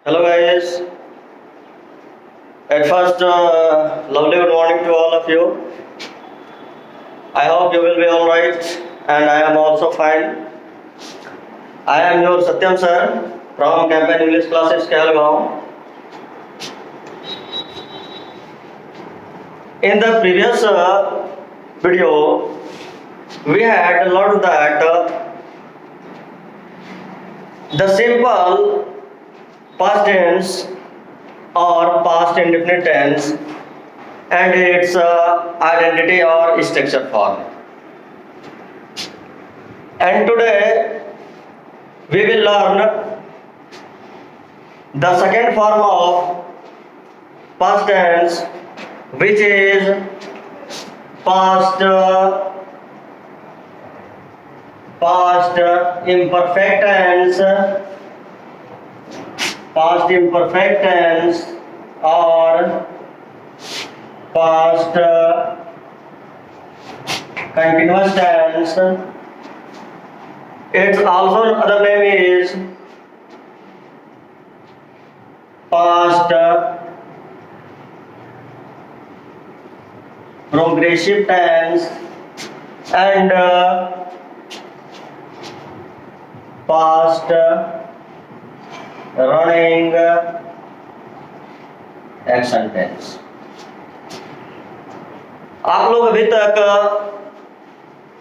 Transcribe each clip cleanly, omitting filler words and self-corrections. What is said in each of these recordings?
Hello guys. At first, lovely good morning to all of you. I hope you will be all right, and I am also fine. I am your Satyam sir from Campaign English Classes Kalgaon. In the previous video, we had learned that the simple past tense or past indefinite tense and its identity or structure form. And today we will learn the second form of past tense, which is past imperfect tense, past imperfect tense or past continuous tense. Its also other name is past progressive tense and past running action tense. आप लोग अभी तक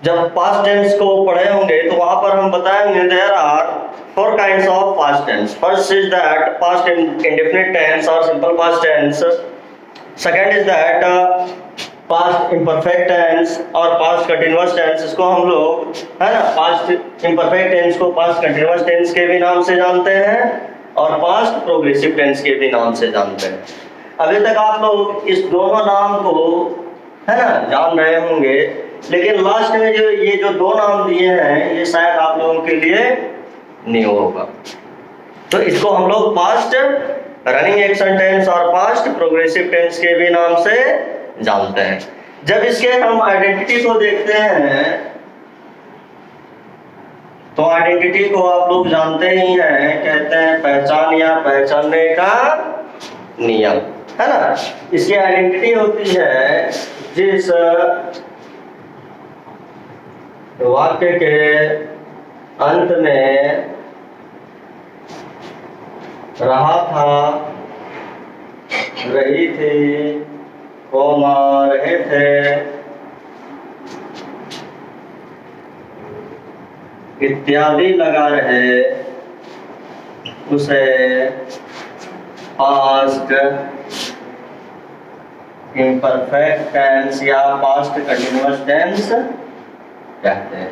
जब past tense को पढ़े होंगे तो वहां पर हम बताएंगे there are four kinds of past tense. First is that past indefinite tense और simple past tense. Second is that past imperfect tense और पास्ट कंटीन्यूअस टेंस. इसको हम लोग है ना पास्ट इम्परफेक्ट टेंस को पास्ट कंटीन्यूअस टेंस के भी नाम से जानते हैं और पास्ट प्रोग्रेसिव टेंस के भी नाम से जानते हैं. अभी तक आप लोग इस दोनों नाम को है ना जान रहे होंगे, लेकिन लास्ट में जो दो नाम दिए हैं ये शायद आप लोगों के लिए न्यू होगा. तो इसको हम लोग पास्ट रनिंग एक्शन टेंस और पास्ट प्रोग्रेसिव टेंस के भी नाम से जानते हैं. जब इसके हम आइडेंटिटी को देखते हैं तो आइडेंटिटी को आप लोग जानते ही हैं, कहते हैं पहचान या पहचानने का नियम, है ना. इसकी आइडेंटिटी होती है जिस वाक्य के अंत में रहा था, रही थी, कोमा रहे थे इत्यादि लगा रहे उसे पास्ट इम्परफेक्ट टेंस या पास्ट कंटीन्यूअस टेंस कहते हैं.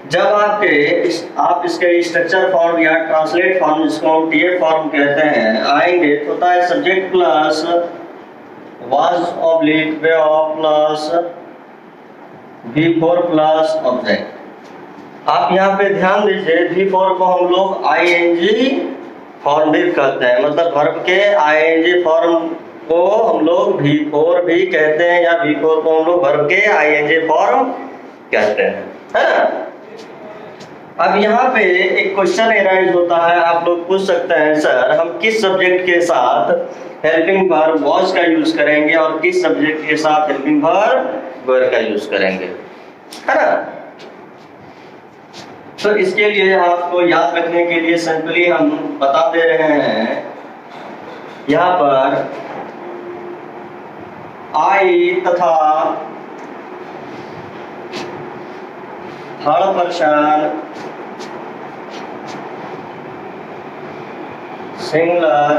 जब आप इसके स्ट्रक्चर फॉर्म या ट्रांसलेट फॉर्म जिसको हम टीए फॉर्म कहते हैं आएंगे तो होता है subject plus was oblique way of plus V4 plus object. आप यहाँ पे ध्यान दीजिए V4 को हम लोग आईएनजी फॉर्म भी कहते हैं, मतलब वर्ब के आईएनजी फॉर्म को हम लोग V4 भी कहते हैं या V4 को हम लोग वर्ब के आईएनजी फॉर्म कहते हैं, है ना. अब यहाँ पे एक क्वेश्चन एराइज होता है, आप लोग पूछ सकते हैं सर हम किस सब्जेक्ट के साथ हेल्पिंग वर्ब वाज का यूज करेंगे और किस सब्जेक्ट के साथ हेल्पिंग वर्ब वर का यूज करेंगे, है ना. तो इसके लिए आपको याद रखने के लिए सिंपली हम बता दे रहे हैं यहाँ पर आई तथा थर्ड पर्सन सिंगुलर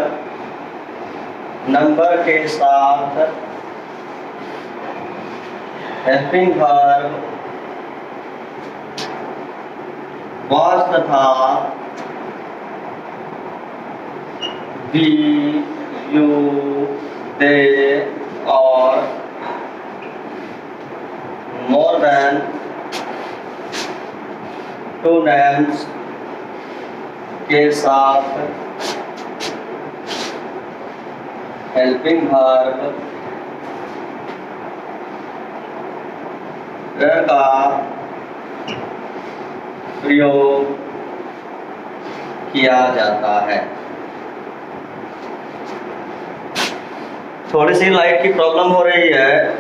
नंबर के साथ हेल्पिंग वर्ब वाज तथा बी यू दे और मोर देन टू नेम्स के साथ हेल्पिंग वर्ब का प्रयोग किया जाता है। थोड़ी सी लाइट की प्रॉब्लम हो रही है।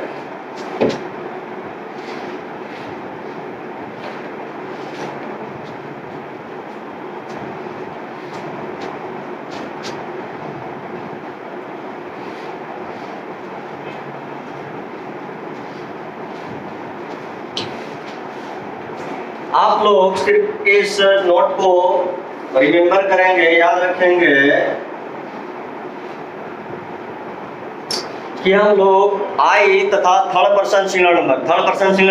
आप लोग सिर्फ इस नोट को रिमेंबर करेंगे, याद रखेंगे कि हम लोग आई तथा थर्ड पर्सन सिंगुलर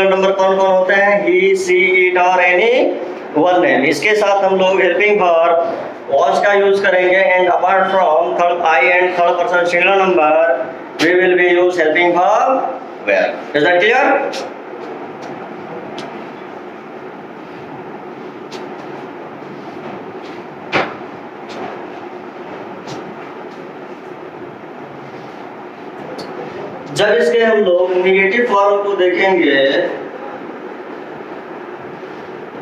नंबर कौन कौन होते हैं? ही, सी, इट और एनी वन नेम। इसके साथ हम लोग हेल्पिंग वर्ब वाज का यूज करेंगे। And apart from third I and third person singular number we will be use helping verb were. Is that clear? जब इसके हम लोग निगेटिव फॉर्म को देखेंगे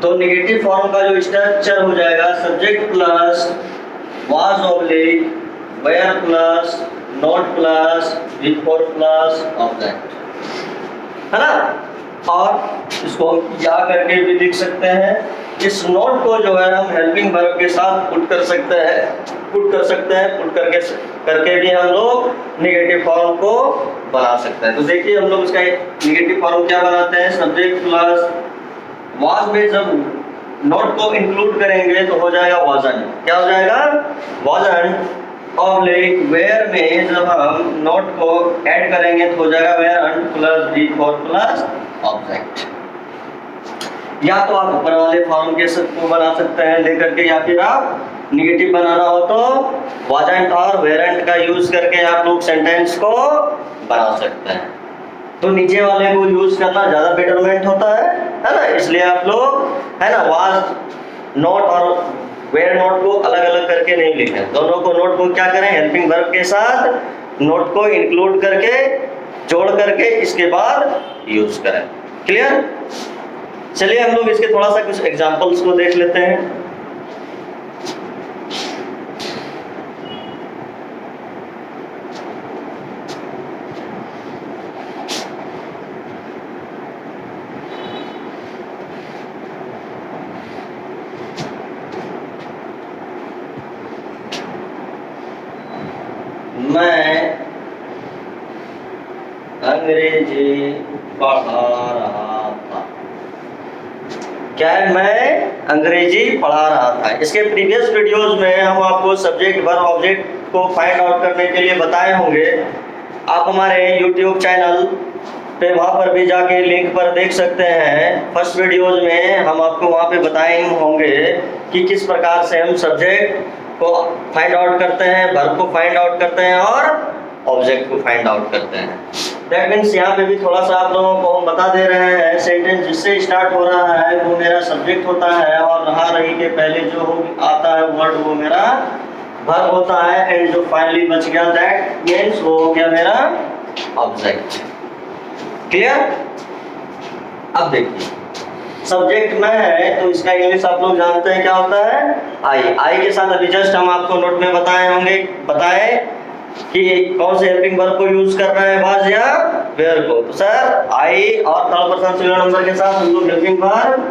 तो निगेटिव फॉर्म का जो स्ट्रक्चर हो जाएगा subject plus was oblique were plus not plus before plus object, है ना। और इसको हम या करके भी लिख सकते हैं। इस नोट को जो है हम हेल्पिंग वर्ब के साथ पुट कर सकते हैं, पुट करके भी हम लोग निगेटिव फॉर्म को बना सकते हैं। तो देखिए हम लोग इसका निगेटिव फॉर्म क्या बनाते हैं? सब्जेक्ट प्लस वाज में जब नोट को इंक्लूड करेंगे तो हो जाएगा वाजन। क्या हो जाएगा? वाजन। ऑब्लिक वेयर में जब हम नोट को ऐड करेंगे तो हो जाएगा were plus V four plus object. या तो आप ऊपर वाले फॉर्म के को बना सकते हैं लेकर के, या फिर आप निगेटिव बनाना हो तो वाजंट और वेरेंट का यूज करके आप लोग सेंटेंस को बना सकते हैं। तो नीचे वाले को यूज करना ज्यादा बेटरमेंट होता है ना। इसलिए आप लोग है ना वाज नॉट और वेयर नोट को अलग अलग करके नहीं लिखें। दोनों को नोट को क्या करें? हेल्पिंग वर्ब के साथ नोट को इंक्लूड करके जोड़ करके इसके बाद यूज करें। क्लियर? चलिए हम लोग इसके थोड़ा सा कुछ एग्जांपल्स को देख लेते हैं। मैं अंग्रेजी पढ़ा रहा था। क्या है? मैं अंग्रेजी पढ़ा रहा था। इसके प्रीवियस वीडियोस में हम आपको सब्जेक्ट वर्ब ऑब्जेक्ट को फाइंड आउट करने के लिए बताए होंगे। आप हमारे YouTube चैनल पे वहाँ पर भी जाके लिंक पर देख सकते हैं। फर्स्ट वीडियोस में हम आपको वहाँ पे बताए होंगे कि किस प्रकार से हम सब्जेक्ट को फाइंड आउट करते हैं, वर्ब को फाइंड आउट करते हैं और ऑब्जेक्ट को फाइंड आउट करते हैं। दैट मीन्स यहाँ पे भी थोड़ा सा आप लोगों को हम बता दे रहे हैं सेंटेंस जिससे स्टार्ट हो रहा है वो मेरा सब्जेक्ट होता है और रहा रही के पहले जो आता है वर्ड वो मेरा वर्ब होता है। एंड जो फाइनली बच गया दैट मीन्स वो हो गया मेरा ऑब्जेक्ट। क्लियर? अब देखिए सब्जेक्ट में है तो इसका इंग्लिश आप लोग जानते हैं क्या होता है? आई के साथ अभी जस्ट हम आपको नोट में बताए कि कौन से हेल्पिंग वर्ब को यूज करना है, वाज या वेयर को। तो सर आई और थर्ड पर्सन सिंगुलर नंबर के साथ हम लोग हेल्पिंग वर्ब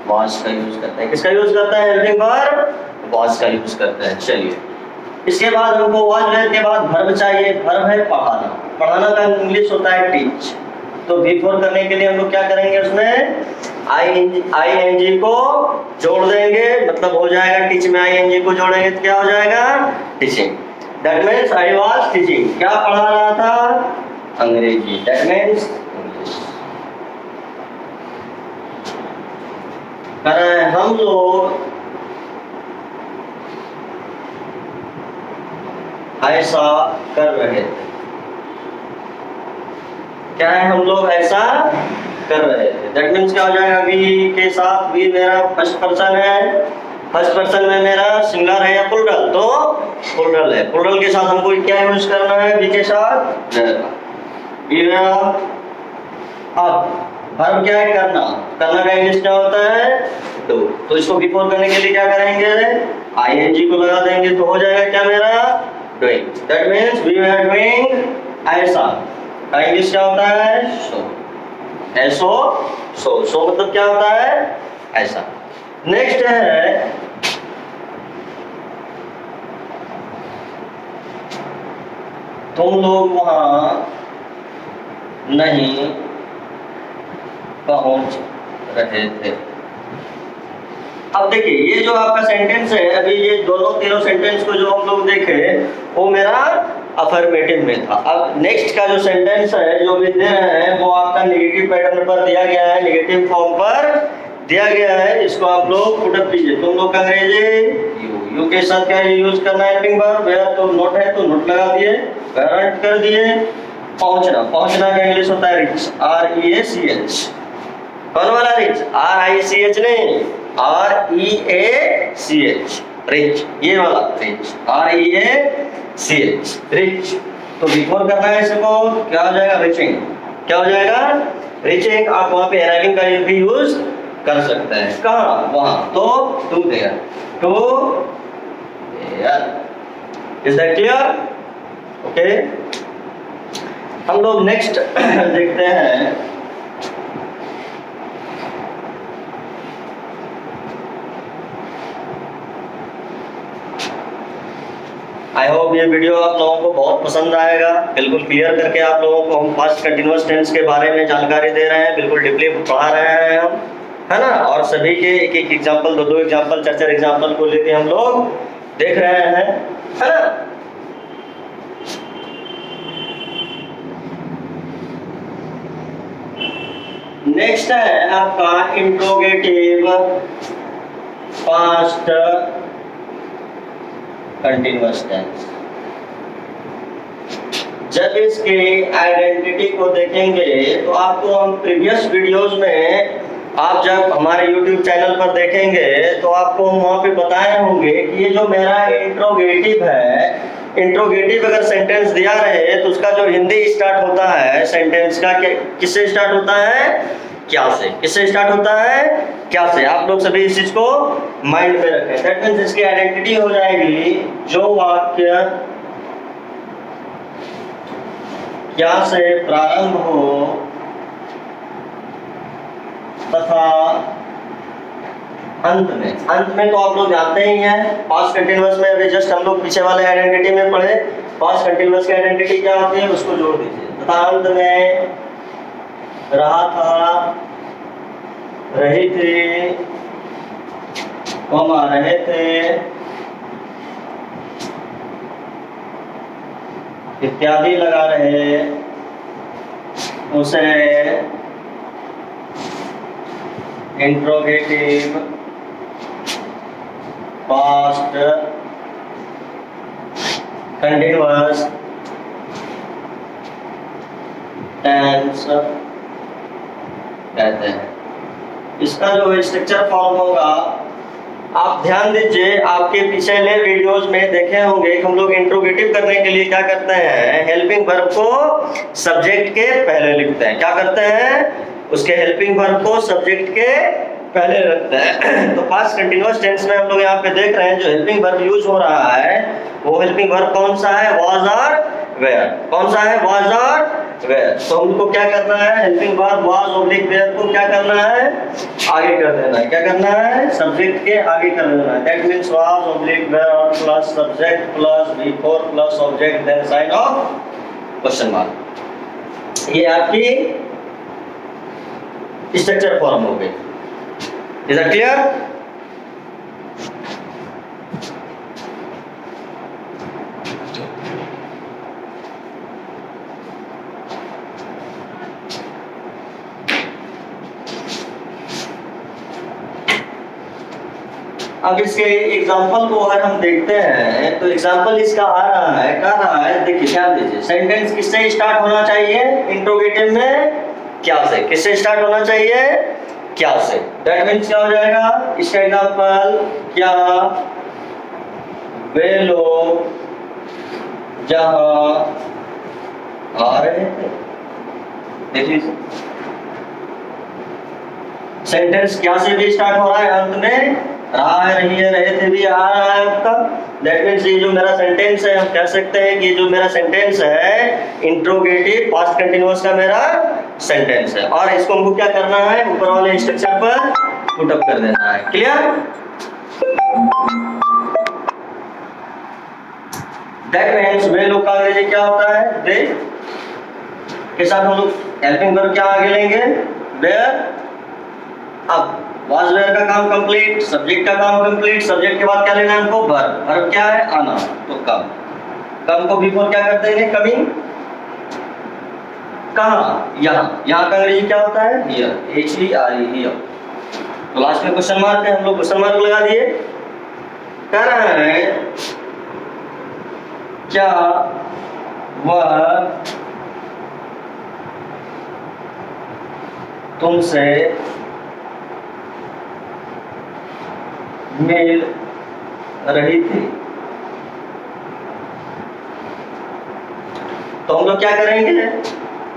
वाज का यूज करते हैं। किसका यूज करते हैं? हेल्पिंग वर्ब वाज का यूज करते हैं। चलिए इसके बाद हमको वाज वेयर के बाद वर्ब चाहिए। वर्ब है पढ़ाना। पढ़ाना का इंग्लिश होता है टीच। तो बिफोर करने के लिए हम लोग क्या करेंगे? उसमें आई-एन-जी को जोड़ देंगे, मतलब हो जाएगा टीच में आई-एन-जी को जोड़ेंगे तो क्या हो जाएगा? Teaching. That means I was teaching. क्या पढ़ा रहा था? अंग्रेजी। दैट मीन्स हम लोग ऐसा कर रहे थे। क्या है? हम लोग ऐसा कर रहे थे। दैट मीन्स क्या हो जाएगा? वी के साथ वी मेरा फर्स्ट पर्सन है। फर्स्ट पर्सन में मेरा सिंगुलर है या प्लूरल? तो प्लूरल है। प्लूरल के साथ हमको क्या यूज करना है? वी के साथ अब वर्ब क्या है? करना। करना का इंग्लिश क्या होता है? डू। तो इसको बिफोर करने के लिए क्या करेंगे? आईएनजी को लगा देंगे तो हो जाएगा क्या मेरा, doing. That means we were doing ऐसा। का इंग्लिश क्या होता है, सो। ऐसो सो मतलब क्या होता है, ऐसा। नेक्स्ट है तुम लोग वहां नहीं पहुंच रहे थे। अब देखिए ये जो आपका सेंटेंस है, अभी ये दोनों तीनों सेंटेंस को जो हम लोग देखे वो मेरा अफर्मेटिव में था। अब नेक्स्ट का जो सेंटेंस है जो भी दे रहे हैं वो आपका नेगेटिव पैटर्न पर दिया गया है, नेगेटिव फॉर्म पर दिया गया है। इसको आप लोग पुट अप कीजिए। तुम लोग का अंग्रेजी यू के साथ क्या यूज करना है, हेल्पिंग वर्ब। वेयर तो नोट है तो नोट लगा दिए, वेयर कर दिए। पहुंचना, पहुंचना का इंग्लिश होता है reach, R E A C H. कौन वाला reach, R I C H नहीं, R E A C H, rich. ये वाला rich, R E A C H, rich. तो बिफोर करना है इसको, क्या हो जाएगा, रीचिंग। क्या हो जाएगा, रीचिंग। आप वहां पे अराइविंग का भी यूज कर सकते हैं। कहाँ, वहां। तो to there, to there. Is that clear? Okay, हम लोग नेक्स्ट देखते हैं। आई होप ये वीडियो आप लोगों को बहुत पसंद आएगा। बिल्कुल क्लियर करके आप लोगों को हम पास्ट कंटिन्यूअस टेंस के बारे में जानकारी दे रहे हैं, बिल्कुल डीपली पढ़ा रहे हैं हम, है ना। और सभी के एक एक एग्जाम्पल, दो एग्जाम्पल, चार एग्जाम्पल को लेके हम लोग देख रहे हैं, है ना। नेक्स्ट है आपका इंट्रोगेटिव पास्ट कंटिन्यूअस टेंस। जब इसकी आइडेंटिटी को देखेंगे तो आपको हम प्रीवियस वीडियोस में, आप जब हमारे YouTube चैनल पर देखेंगे तो आपको हम वहां पे बताए होंगे कि ये जो मेरा इंट्रोगेटिव है, इंट्रोगेटिव अगर सेंटेंस दिया रहे तो उसका जो हिंदी स्टार्ट होता है सेंटेंस का, किससे स्टार्ट होता है, क्या से। किससे स्टार्ट होता है, क्या से। आप लोग सभी इस चीज को माइंड में रखें। दैट मींस इसकी आइडेंटिटी हो जाएगी जो वाक्य क्या से प्रारंभ हो तथा अंत में तो आप लोग जानते ही हैं पास्ट कंटिन्यूअस में। अभी जस्ट हम लोग पीछे वाले आइडेंटिटी में पढ़े, पास्ट कंटिन्यूअस की आइडेंटिटी क्या होती है उसको जोड़ दीजिए। तथा अंत में रहा था, रही थी, कौमा रहे थे, इत्यादि लगा रहे, उसे इंट्रोगेटिव पास्ट कंटिन्यूअस टेंस कहते हैं। इसका जो स्ट्रक्चर फॉर्म होगा, आप ध्यान दीजिए, आपके पिछले वीडियोस में देखे होंगे कि हम लोग इंट्रोगेटिव करने के लिए क्या करते हैं, हेल्पिंग वर्ब को सब्जेक्ट के पहले लिखते हैं। क्या करते हैं, उसके हेल्पिंग वर्ब को सब्जेक्ट के पहले रखते हैं। तो पास्ट कंटिन्यूअस टेंस में हम लोग यहाँ पे देख रहे हैं जो हेल्पिंग वर्ब यूज हो रहा है वो हेल्पिंग वर्ब कौन सा है, वाज और वेयर। कौन सा है, वाज और वेयर। तो हमको क्या करना है, helping verb was oblique were को क्या करना है, आगे कर देना है। क्या करना है, सब्जेक्ट के आगे कर देना है। That means was oblique were plus subject plus before plus object then sign of question mark. ये आपकी स्ट्रक्चर फॉर्म हो गई। Is that clear? अब इसके एग्जाम्पल को अगर हम देखते हैं तो एग्जाम्पल इसका आ रहा है, कह रहा है, देखिए ध्यान दीजिए, सेंटेंस किससे स्टार्ट होना चाहिए, इंट्रोगेटिव में क्या से। किससे स्टार्ट होना चाहिए, क्या से। दैट मींस क्या हो जाएगा, इसका एग्जाम्पल, क्या वे लोग जहां आ रहे थे। देखिए सेंटेंस क्या से भी स्टार्ट हो रहा है, अंत में रहा है, रही है, रहे थे भी आ रहा है आपका। दैट मीन्स ये जो मेरा सेंटेंस है, हम कह सकते हैं कि जो मेरा सेंटेंस है इंट्रोगेटिव पास्ट कंटिन्यूअस का मेरा सेंटेंस है, और इसको हमको क्या करना है, ऊपर वाले स्ट्रक्चर पर पुट अप कर देना है। क्लियर? दैट मीन्स वे लोग का अंग्रेजी क्या होता है, दे के साथ हम लोग हेल्पिंग वर्ब क्या आगे लेंगे, वेयर। अब वाज वेयर का काम कंप्लीट, सब्जेक्ट का काम कंप्लीट, सब्जेक्ट के बाद क्या लेना है हमको, वर्ब। वर्ब क्या है, आना, तो कम। कम को बिफोर क्या करते हैं, कमिंग। कहाँ, यहाँ। यहाँ का अंग्रेजी क्या होता है, हियर, HERE, हियर। तो लास्ट में क्वेश्चन मार्क है, हम लोग क्वेश्चन मार्क लगा दिए। कह रहा है क्या वह तुमसे मिल रही थी। तो हम लोग क्या करेंगे,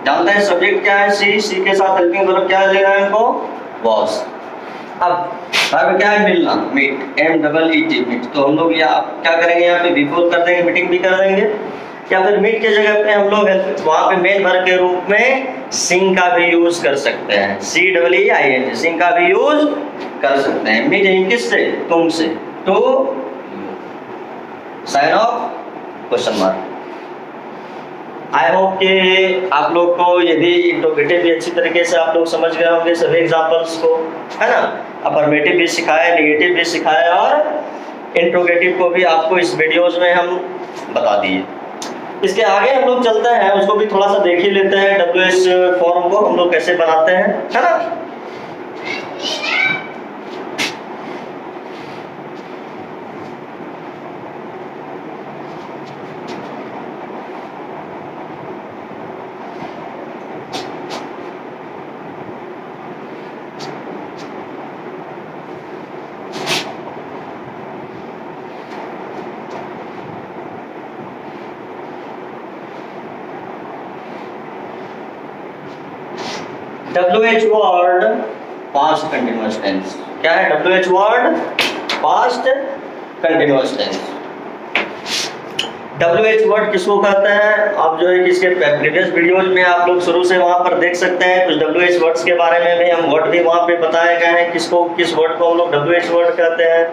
जानते हैं सब्जेक्ट क्या है, सी के साथ हेल्पिंग वर्ब क्या लेना है हमको, वॉज। अब वर्ब क्या है, मिलना, मीट, MEET, मीट। तो हम लोग यहाँ क्या करेंगे, यहाँ पे बिफोर कर देंगे, मीटिंग भी कर देंगे, या फिर मीट के जगह पे हम लोग वहां पे मेन वर्ब के रूप में सिंग का भी यूज कर सकते हैं, CEEING, सिंग का भी यूज कर सकते हैं। मीटिंग किससे, तुमसे, तो sign of question mark. I hope कि आप लोग को यदि इंट्रोगेटिव भी अच्छी तरीके से आप लोग समझ गए होंगे सभी एग्जांपल्स को, है ना। अफर्मेटिव भी सिखाया, नेगेटिव भी सिखाया, और इंट्रोगेटिव को भी आपको इस वीडियोज में हम बता दिए। इसके आगे हम लोग चलते हैं, उसको भी थोड़ा सा देख ही लेते हैं, WH फॉर्म को हम लोग कैसे बनाते हैं, है ना। WH word past continuous tense. क्या है WH word, past continuous tense. WH word किसको कहते हैं, आप जो है किसके प्रीवियस वीडियोज में आप लोग शुरू से वहां पर देख सकते हैं, कुछ WH वर्ड्स के बारे में भी हम वर्ड भी वहां पे बताए गए हैं, किसको किस वर्ड को हम लोग WH वर्ड कहते हैं,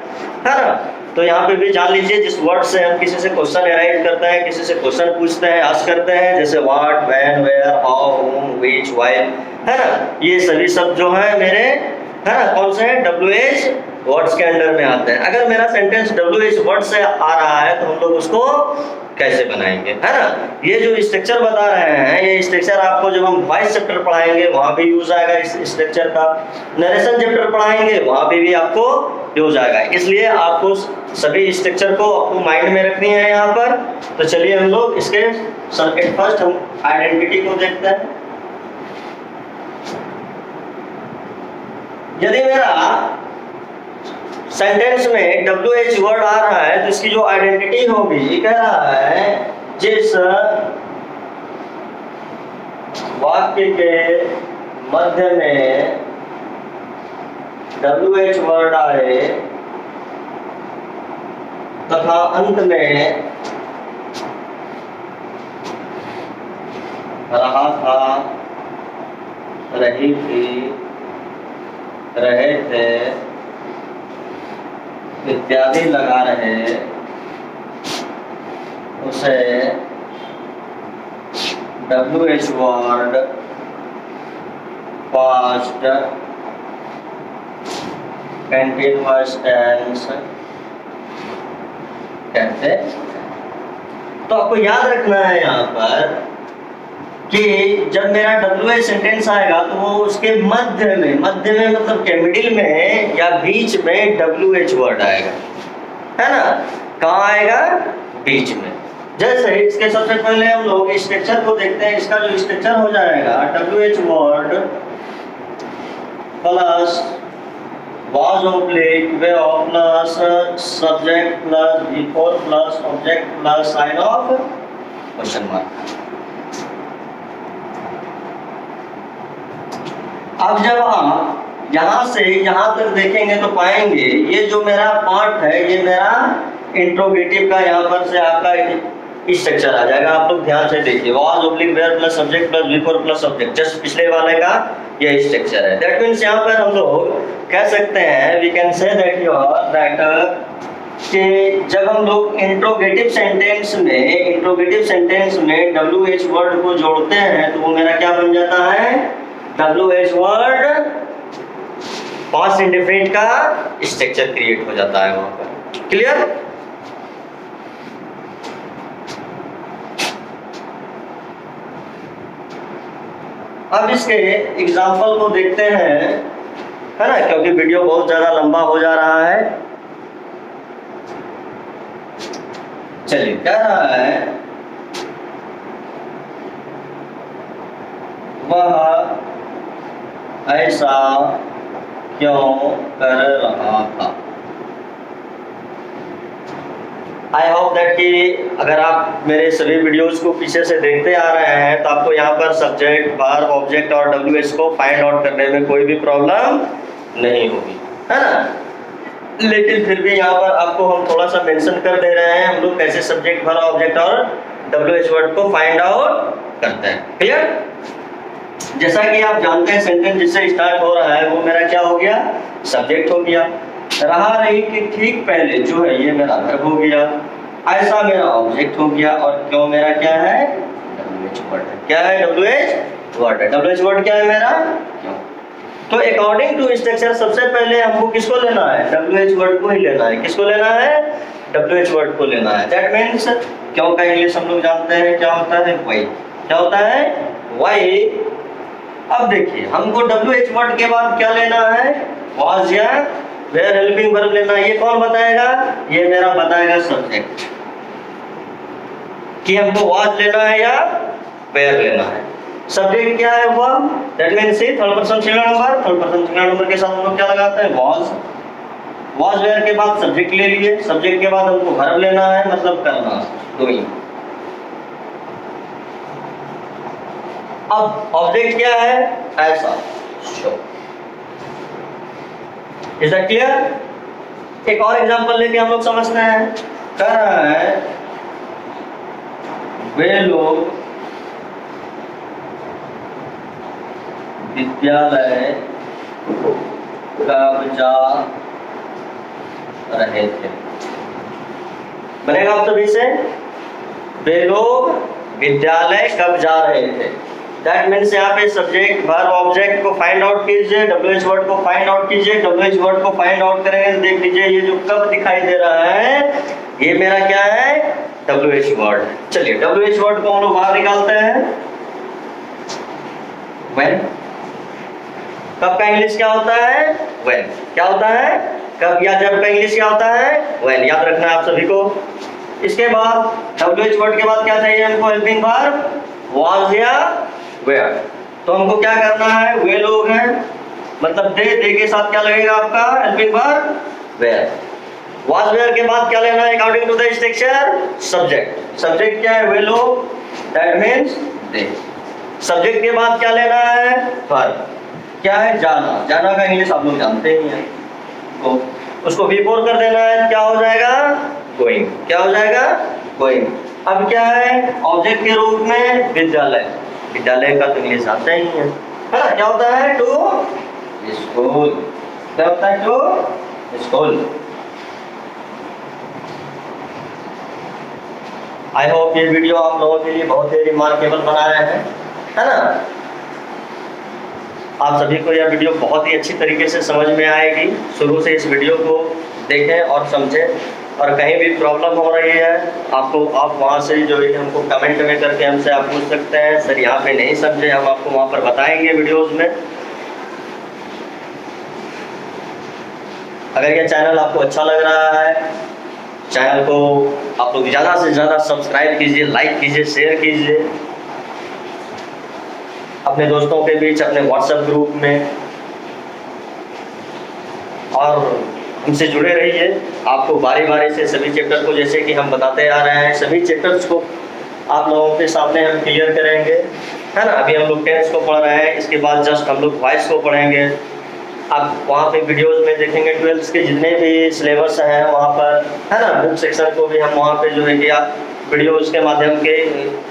है ना। तो यहाँ पे भी जान लीजिए, जिस वर्ड से हम किसी से क्वेश्चन अराइज करते हैं, किसी से क्वेश्चन पूछते हैं, आस्क करते हैं, जैसे what, when, where, how, whom, which, why, है ना, ये सभी सब जो है मेरे, है ना, कौन से WH वर्ड्स के अंडर में आते हैं। अगर मेरा सेंटेंस WH वर्ड से आ रहा है तो हम लोग उसको कैसे बनाएंगे, है ना। ये जो स्ट्रक्चर बता रहे हैं, ये स्ट्रक्चर आपको जब हम 22 चैप्टर पढ़ाएंगे वहां भी यूज आएगा इस स्ट्रक्चर का। नरेशन चैप्टर पढ़ाएंगे वहां पे भी आपको यूज आएगा, इसलिए आपको सभी स्ट्रक्चर को आपको माइंड में रखनी है यहाँ पर। तो चलिए हम लोग इसके सर्किट फर्स्ट हम आइडेंटिटी को देखते हैं। यदि मेरा सेंटेंस में WH वर्ड आ रहा है तो इसकी जो आइडेंटिटी होगी, कह रहा है जिस वाक्य के मध्य में WH वर्ड आए तथा अंत में रहा था, रही थी, रहे थे इत्यादि लगा रहे, उसे WH word past continuous tense कहते हैं। तो आपको याद रखना है यहाँ पर कि जब मेरा WH सेंटेंस आएगा तो वो उसके मध्य में मतलब के मिडिल में या बीच में WH वर्ड आएगा, है ना। कहाँ आएगा, बीच में। जैसे इसके सबसे पहले हम लोग स्ट्रक्चर को देखते हैं। इसका जो स्ट्रक्चर हो जाएगा WH word plus was oblique way plus subject plus before plus object plus sign of question mark. अब जब आप यहाँ से यहाँ तक देखेंगे तो पाएंगे ये जो मेरा पार्ट है ये मेरा इंट्रोगेटिव का यहाँ पर से आपका स्ट्रक्चर आ जाएगा। आप लोग ध्यान से देखिए, was oblique were plus subject plus before plus subject, just पिछले वाले का ये स्ट्रक्चर है। दैट मीन्स यहाँ पर हम लोग कह सकते हैं, वी कैन से दैट कि जब हम लोग इंट्रोगेटिव सेंटेंस में WH वर्ड को जोड़ते हैं तो वो मेरा क्या बन जाता है, WH वर्ड पास्ट इंडेफिनिट का स्ट्रक्चर क्रिएट हो जाता है वहां पर। क्लियर? अब इसके एग्जाम्पल को देखते हैं, है ना, क्योंकि वीडियो बहुत ज्यादा लंबा हो जा रहा है। चलिए, कह रहा है वह ऐसा क्यों कर रहा था। आई होप दैट कि अगर आप मेरे सभी वीडियोस को पीछे से देखते आ रहे हैं तो आपको यहाँ पर सब्जेक्ट, वर्ब, ऑब्जेक्ट और WH को फाइंड आउट करने में कोई भी प्रॉब्लम नहीं होगी, है ना। लेकिन फिर भी यहाँ पर आपको हम थोड़ा सा मेंशन कर दे रहे हैं हम लोग कैसे सब्जेक्ट, वर्ब, ऑब्जेक्ट और WH वर्ड को फाइंड आउट करते हैं। क्लियर? जैसा कि आप जानते हैं सेंटेंस जिससे स्टार्ट हो रहा है वो मेरा क्या हो गया, सब्जेक्ट हो गया। रहा रही कि ठीक पहले जो है ये मेरा वर्ब हो गया, ऐसा मेरा ऑब्जेक्ट हो गया और क्यों मेरा क्या है, WH वर्ड है। क्या है? WH वर्ड है। WH वर्ड क्या है मेरा, क्यों। तो अकॉर्डिंग टू स्ट्रक्चर सबसे पहले हमको किसको लेना है, WH वर्ड को ही लेना है। किसको लेना है, WH वर्ड को लेना है। दैट मीन्स क्यों का इंग्लिश हम लोग जानते हैं क्या होता है, वाई। क्या होता है, वाई। अब देखिए हमको WH वर्ड के बाद क्या लेना है, वाज या वेयर हेल्पिंग वर्ब लेना है। ये कौन बताएगा, ये मेरा बताएगा सब्जेक्ट, कि हमको वाज लेना है या वेयर लेना है। सब्जेक्ट क्या है, verb. That means see third person singular number, third person singular number के साथ हम लोग क्या लगाते हैं, वाज। वाज वेयर के बाद सब्जेक्ट ले लिए, सब्जेक्ट के बाद हमको वर्ब लेना है, मतलब करना, डूइंग। अब ऑब्जेक्ट क्या है, ऐसा, शो। Is that clear? एक और एग्जांपल लेके हम लोग समझते हैं। कह रहा है वे लोग विद्यालय कब जा रहे थे। बनेगा आप सभी से, वे लोग विद्यालय कब जा रहे थे। दैट मीन्स यहाँ पे सब्जेक्ट, वर्ब, ऑब्जेक्ट को फाइंड आउट कीजिए, WH वर्ड को फाइंड आउट कीजिए। WH वर्ड को फाइंड आउट करेंगे तो देख लीजिए ये जो कब दिखाई दे रहा है ये मेरा क्या है, WH वर्ड। चलिए WH वर्ड को हम लोग बाहर निकालते हैं। व्हेन, कब का इंग्लिश क्या होता है, व्हेन। क्या होता है, कब या जब का इंग्लिश क्या होता है, व्हेन। याद रखना है आप सभी को। इसके बाद WH वर्ड के बाद क्या चाहिए हमको, हेल्पिंग वर्ब, वाज या वेयर। तो हमको क्या करना है, वे लोग हैं, मतलब दे के साथ क्या लगेगा आपका, helping verb, were. Was were के बाद क्या लेना है, according to the structure, subject. Subject क्या है, वे लोग, दैट मींस दे। सब्जेक्ट के बाद क्या लेना है, वर्ब। क्या है, जाना। जाना का इंग्लिश आप लोग जानते ही हैं, तो उसको बिफोर कर देना है, क्या हो जाएगा, गोइंग। क्या हो जाएगा, गोइंग। अब क्या है, ऑब्जेक्ट के रूप में विद्यालय। विद्यालय का तो इंग्लिश आता ही है ना। क्या होता है, टू स्कूल। क्या होता है, टू स्कूल। आई होप ये वीडियो आप लोगों के लिए बहुत ही रिमार्केबल बनाया है ना। आप सभी को यह वीडियो बहुत ही अच्छी तरीके से समझ में आएगी। शुरू से इस वीडियो को देखें और समझें, और कहीं भी प्रॉब्लम हो रही है आपको, आप वहाँ से जो है हमको कमेंट में करके हमसे आप पूछ सकते हैं, सर यहाँ पे नहीं समझे, हम आपको वहाँ पर बताएंगे वीडियोस में। अगर यह चैनल आपको अच्छा लग रहा है, चैनल को आप लोग ज़्यादा से ज़्यादा सब्सक्राइब कीजिए, लाइक कीजिए, शेयर कीजिए अपने दोस्तों के बीच, अपने व्हाट्सएप ग्रुप में, और हमसे जुड़े रहिए। आपको बारी बारी से सभी चैप्टर को, जैसे कि हम बताते आ रहे हैं, सभी चैप्टर्स को आप लोगों के सामने हम क्लियर करेंगे, है ना। अभी हम लोग टेंस को पढ़ रहे हैं, इसके बाद जस्ट हम लोग वॉइस को पढ़ेंगे, आप वहाँ पे वीडियोस में देखेंगे 12th के जितने भी सिलेबस हैं वहाँ पर, है ना, बुक सेक्शन को भी हम वहाँ पे जो है कि आप वीडियोस के माध्यम के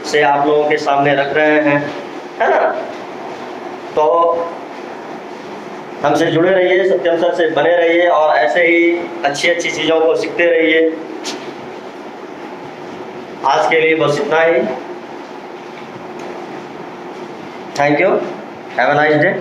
से आप लोगों के सामने रख रहे हैं, है ना। तो हमसे जुड़े रहिए, सत्यम सर से बने रहिए और ऐसे ही अच्छी अच्छी चीज़ों को सीखते रहिए। आज के लिए बस इतना ही। Thank you, have a nice day.